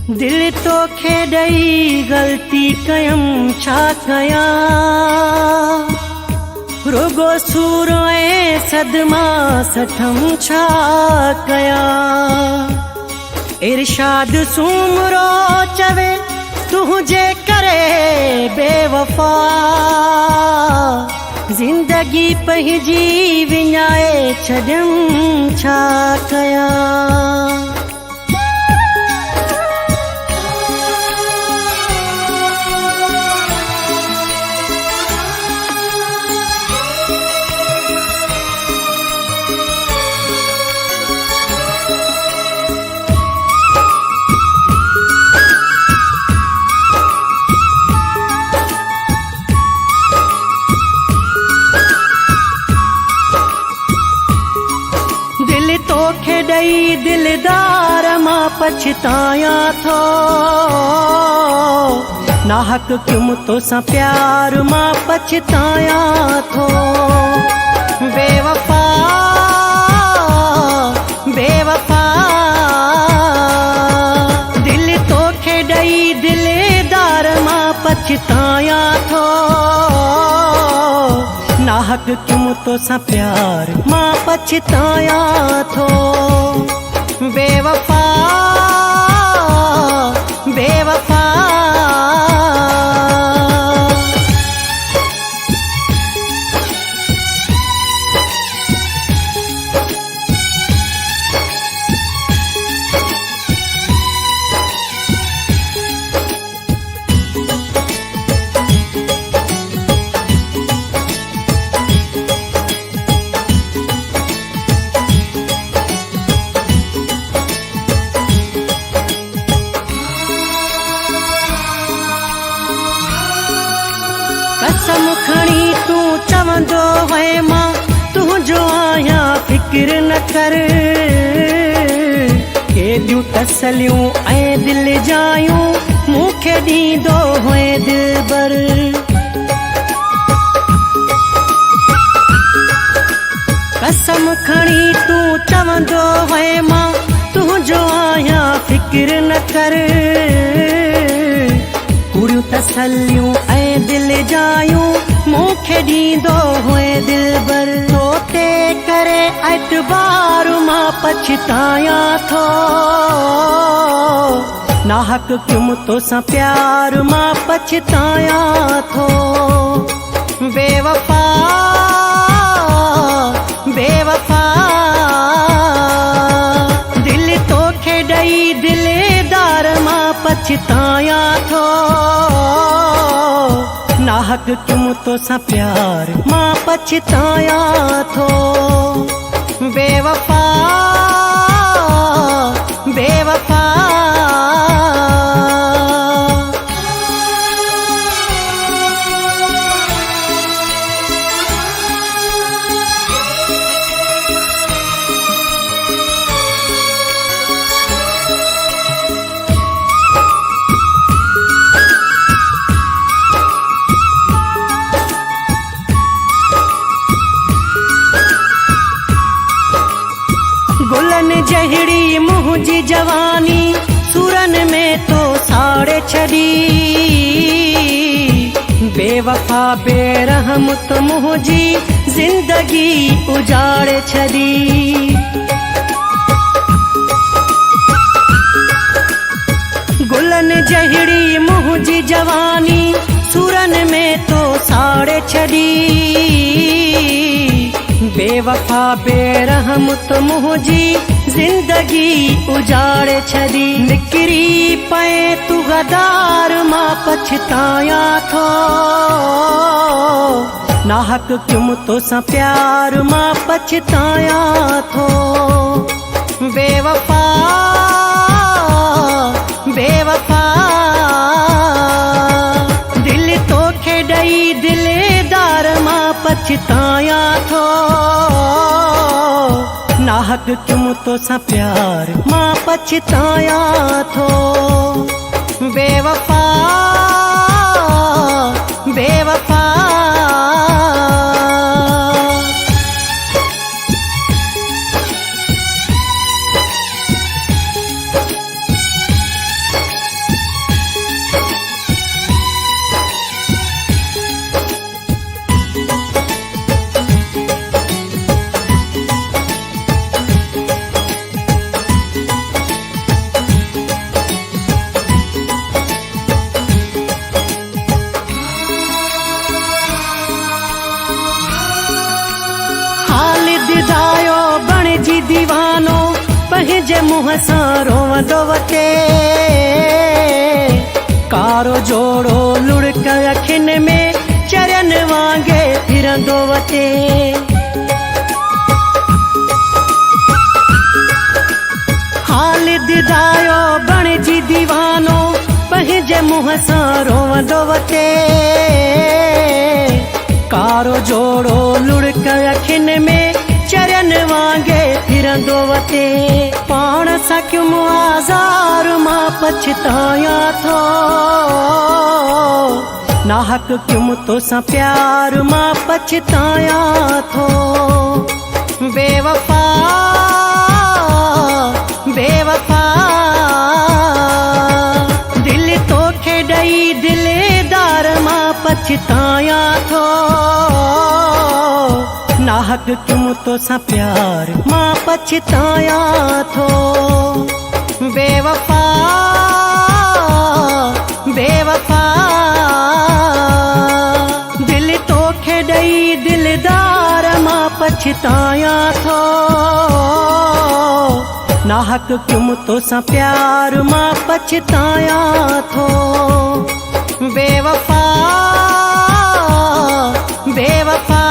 दिल तो खेॾई ग़लती कयम छा कयां, रुगो सूरो ऐं सदमा सठम छा कयां। इरशाद सूमरो चवे तुझे करे बेवफा, जिंदगी पंहिंजी विञाए छॾियम छा कयां। खेॾई दिलदार मां पछतायां थो, नाहक क्यों तोसां प्यार मां पछतायां थो। बेवफा बेवफा दिल तो खेॾई दिलदार मां पछतायां थो, नाहक क्यों तोसां प्यार मां पछतायां थो। बेवफा बेवफा कसम खणी तू चवंदो है मां तुझो आहियां फिक्र न कर, केॾियूं तसलियूं ऐं दिल जायूं मूंखे ॾींदो है दिलबर। कसम खणी तू चवंदो है मां तुझो आहियां फिक्र न कर, कुड़ियूं तसलियूं ऐं दिल जायूं मूंखे ॾींदो हुए दिलबर। तोते करे एतबार मां पछतायां थो, नाहक क्यों तोसां प्यार मां पछतायां थो। बेवफा बेवफा दिल तो खेॾई दिलदार मां पछतायां थो, नाहक क्यों तोसां प्यार मां पछतायां थो। बेवफा बेवफा गुलन जहिड़ी मुंहिंजी जवानी सुरन में तो साड़े छॾी, बेवफा बेरहम तो मुंहिंजी जिंदगी उजाड़े छॾी। गुलन जहिड़ी मुंहिंजी जवानी सुरन में तो साड़े छॾी, बेवफा बेरहम तो मुंहिंजी जिंदगी उजाड़े छॾी। निकिरी पए तू गदार मां पछतायां थो, नाहक क्यों तोसां प्यार मां पछतायां थो। बेवफा बेवफा दिल तो खेॾई दिलदार मां पछतायां थो, नाहक क्यों तोसां प्यार मां पछतायां थो। बेवफा बेवफा मुंहं सां रोवंदो वटे, कारो जोड़ो लुड़क अखियुनि में चरियनि वांगुरु फिरंदो वटे। हाल दिदायो बणिजी दीवानो पंहिंजे मुंहं सां रोवंदो वटे, कारो जोड़ो लुड़क अखियुनि में चरियनि वांगुरु फिरंदो वटे। पाण सां क्यों आज़ार मां पछतायां थो, नाहक क्यों तोसां प्यार मां पछतायां थो। बेवफा बेवफा दिल तोखे ॾई दिलदार मां पछतायां थो, नाहक क्यों तोसां प्यार मां पछतायां थो। बेवफा बेवफा दिल तोखे ॾई दिलदार मां पछतायां थो, नाहक क्यों तोसां प्यार मां पछतायां थो। बेवफा बेवफा